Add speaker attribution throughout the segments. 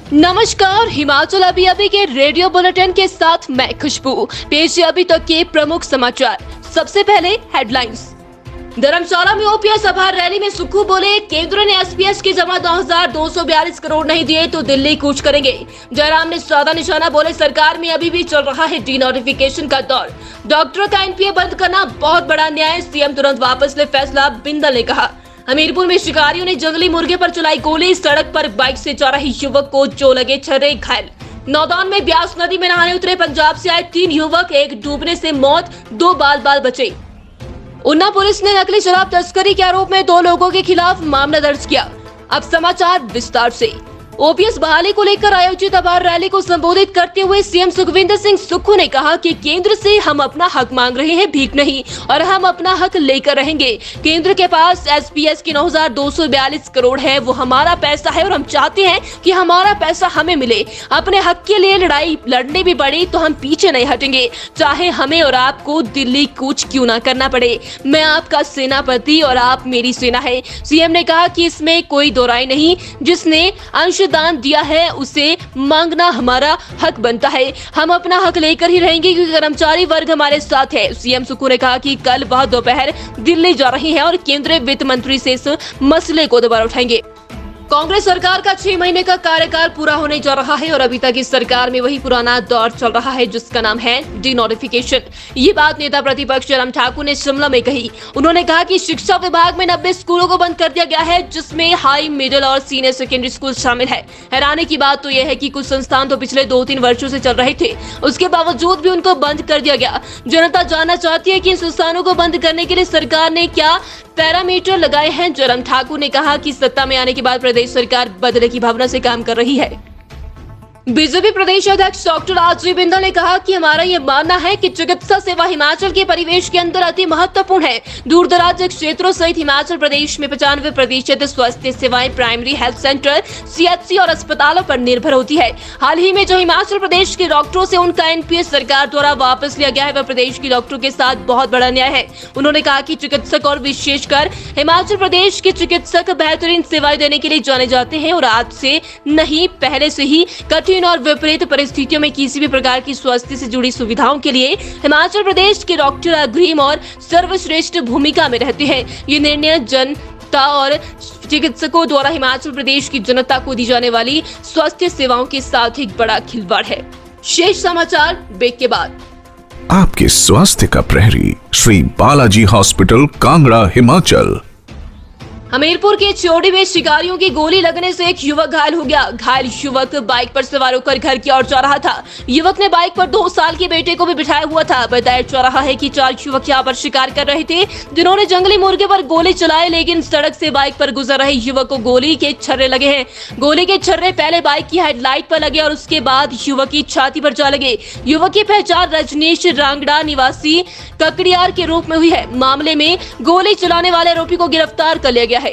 Speaker 1: नमस्कार, हिमाचल अभी अभी के रेडियो बुलेटिन के साथ मैं खुशबू। पेश है अभी तक के प्रमुख समाचार। सबसे पहले हेडलाइंस। धर्मशाला में ओपीएस आभार रैली में सुक्खू बोले, केंद्र ने एसपीएस की जमा 2242 करोड़ नहीं दिए तो दिल्ली कूच करेंगे। जयराम ने साधा निशाना बोले, सरकार में अभी भी चल रहा है डीनोटिफिकेशन का दौर। डॉक्टरों का एनपीए बंद करना बहुत बड़ा न्याय, सीएम तुरंत वापस ले फैसला, बिंदल ने कहा। हमीरपुर में शिकारियों ने जंगली मुर्गे पर चलाई गोली, सड़क पर बाइक से जा रहे युवक को जो लगे छर्रे, घायल। नौदान में ब्यास नदी में नहाने उतरे पंजाब से आए 3 युवक, एक डूबने से मौत, 2 बाल बचे। ऊना पुलिस ने नकली शराब तस्करी के आरोप में 2 लोगों के खिलाफ मामला दर्ज किया। अब समाचार विस्तार से। ओपीएस बहाली को लेकर आयोजित आभार रैली को संबोधित करते हुए सीएम सुखविंदर सिंह सुक्खू ने कहा कि केंद्र से हम अपना हक मांग रहे हैं, भीख नहीं, और हम अपना हक लेकर रहेंगे। केंद्र के पास एसपीएस की 9242 करोड़ है, वो हमारा पैसा है और हम चाहते हैं कि हमारा पैसा हमें मिले। अपने हक के लिए लड़ाई लड़ने भी पड़ी तो हम पीछे नहीं हटेंगे, चाहे हमें और आपको दिल्ली कूच क्यों ना करना पड़े। मैं आपका सेनापति और आप मेरी सेना है। सीएम ने कहा कि इसमें कोई दो राय नहीं, जिसने दान दिया है उसे मांगना हमारा हक बनता है। हम अपना हक लेकर ही रहेंगे क्योंकि कर्मचारी वर्ग हमारे साथ है। सीएम सुक्खू ने कहा कि कल वह दोपहर दिल्ली जा रहे हैं और केंद्रीय वित्त मंत्री से इस मसले को दोबारा उठाएंगे। कांग्रेस सरकार का 6 महीने का कार्यकाल पूरा होने जा रहा है और अभी तक इस सरकार में वही पुराना दौर चल रहा है जिसका नाम है डीनोटिफिकेशन। ये बात नेता प्रतिपक्ष जयराम ठाकुर ने शिमला में कही। उन्होंने कहा कि शिक्षा विभाग में 90 स्कूलों को बंद कर दिया गया है, जिसमें हाई, मिडिल और सीनियर सेकेंडरी स्कूल शामिल है। हैरानी की बात तो यह है कि कुछ संस्थान तो पिछले 2-3 वर्षों से चल रहे थे, उसके बावजूद भी उनको बंद कर दिया गया। जनता जानना चाहती है कि इन संस्थानों को बंद करने के लिए सरकार ने क्या पैरामीटर लगाए हैं। जयराम ठाकुर ने कहा कि सत्ता में आने के बाद प्रदेश सरकार बदले की भावना से काम कर रही है। बीजेपी प्रदेश अध्यक्ष डॉक्टर राजीव बिंदल ने कहा कि हमारा ये मानना है कि चिकित्सा सेवा हिमाचल के परिवेश के अंदर अति महत्वपूर्ण है। दूर दराज क्षेत्रों सहित हिमाचल प्रदेश में 95% स्वास्थ्य सेवाएं प्राइमरी हेल्थ सेंटर, सीएचसी और अस्पतालों पर निर्भर होती है। हाल ही में जो हिमाचल प्रदेश के डॉक्टरों से उनका एनपीए सरकार द्वारा वापस लिया गया है, वह प्रदेश के डॉक्टरों के साथ बहुत बड़ा न्याय है। उन्होंने कहा कि चिकित्सक और विशेषकर हिमाचल प्रदेश के चिकित्सक बेहतरीन सेवाएं देने के लिए जाने जाते हैं और आज से नहीं, पहले से ही कठिन और विपरीत परिस्थितियों में किसी भी प्रकार की स्वास्थ्य से जुड़ी सुविधाओं के लिए हिमाचल प्रदेश के डॉक्टर अग्रिम और सर्वश्रेष्ठ भूमिका में रहते हैं। ये निर्णय जनता और चिकित्सकों द्वारा हिमाचल प्रदेश की जनता को दी जाने वाली स्वास्थ्य सेवाओं के साथ एक बड़ा खिलवाड़ है। शेष समाचार ब्रेक के बाद।
Speaker 2: आपके स्वास्थ्य का प्रहरी श्री बालाजी हॉस्पिटल, कांगड़ा, हिमाचल।
Speaker 1: हमीरपुर के चोड़ी में शिकारियों की गोली लगने से एक युवक घायल हो गया। घायल युवक बाइक पर सवार होकर घर की ओर जा रहा था। युवक ने बाइक पर 2 साल के बेटे को भी बिठाया हुआ था। बताया जा रहा है कि 4 युवक यहाँ पर शिकार कर रहे थे, जिन्होंने जंगली मुर्गे पर गोली चलाई, लेकिन सड़क से बाइक पर गुजर रहे युवक को गोली के छर्रे लगे हैं। गोली के छर्रे पहले बाइक की हेडलाइट पर लगे और उसके बाद युवक की छाती पर जा लगे। युवक की पहचान रजनीश रांगड़ा निवासी ककड़ियार के रूप में हुई है। मामले में गोली चलाने वाले आरोपी को गिरफ्तार कर लिया गया है।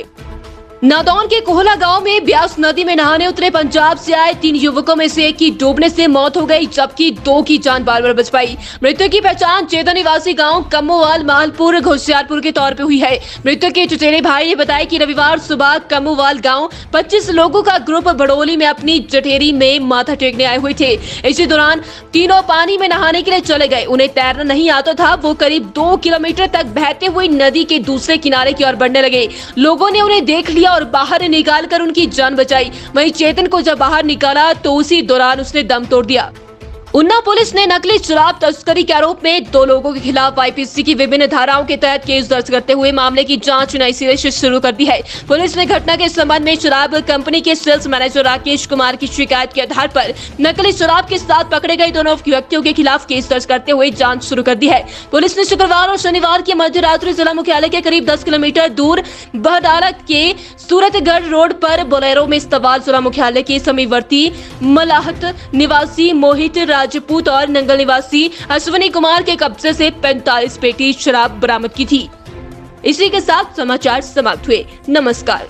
Speaker 1: नौदान के कोहला गांव में ब्यास नदी में नहाने उतरे पंजाब से आए 3 युवकों में से एक की डूबने से मौत हो गई, जबकि 2 की जान बार बच पाई। मृतक की पहचान चेतन निवासी गांव कम्मोवाल मालपुर होशियारपुर के तौर पे हुई है। मृतक के चचेरे भाई ने बताया कि रविवार सुबह कम्मोवाल गांव 25 लोगों का ग्रुप बड़ोली में अपनी जठेरी में माथा टेकने आए हुए थे। इसी दौरान तीनों पानी में नहाने के लिए चले गए। उन्हें तैरना नहीं आता था। वो करीब 2 किलोमीटर तक बहते हुए नदी के दूसरे किनारे की ओर बढ़ने लगे। लोगों ने उन्हें देख लिया और बाहर निकालकर उनकी जान बचाई। वहीं चेतन को जब बाहर निकाला तो उसी दौरान उसने दम तोड़ दिया। ऊना पुलिस ने नकली शराब तस्करी के आरोप में 2 लोगों के खिलाफ आईपीसी की विभिन्न धाराओं के तहत केस दर्ज करते हुए मामले की जांच नई सिरे से शुरू कर दी है। पुलिस ने घटना के संबंध में शराब कंपनी के सेल्स मैनेजर राकेश कुमार की शिकायत के आधार पर नकली शराब के साथ पकड़े गए दोनों व्यक्तियों के खिलाफ केस दर्ज करते हुए जाँच शुरू कर दी है। पुलिस ने शुक्रवार और शनिवार की मध्य रात्रि जिला मुख्यालय के करीब 10 किलोमीटर दूर बहडाला के सूरतगढ़ रोड पर बोलेरो में सवार जिला मुख्यालय के समीपवर्ती मलाहत निवासी मोहित राजपूत और नंगल निवासी अश्विनी कुमार के कब्जे से 45 पेटी शराब बरामद की थी। इसी के साथ समाचार समाप्त हुए। नमस्कार।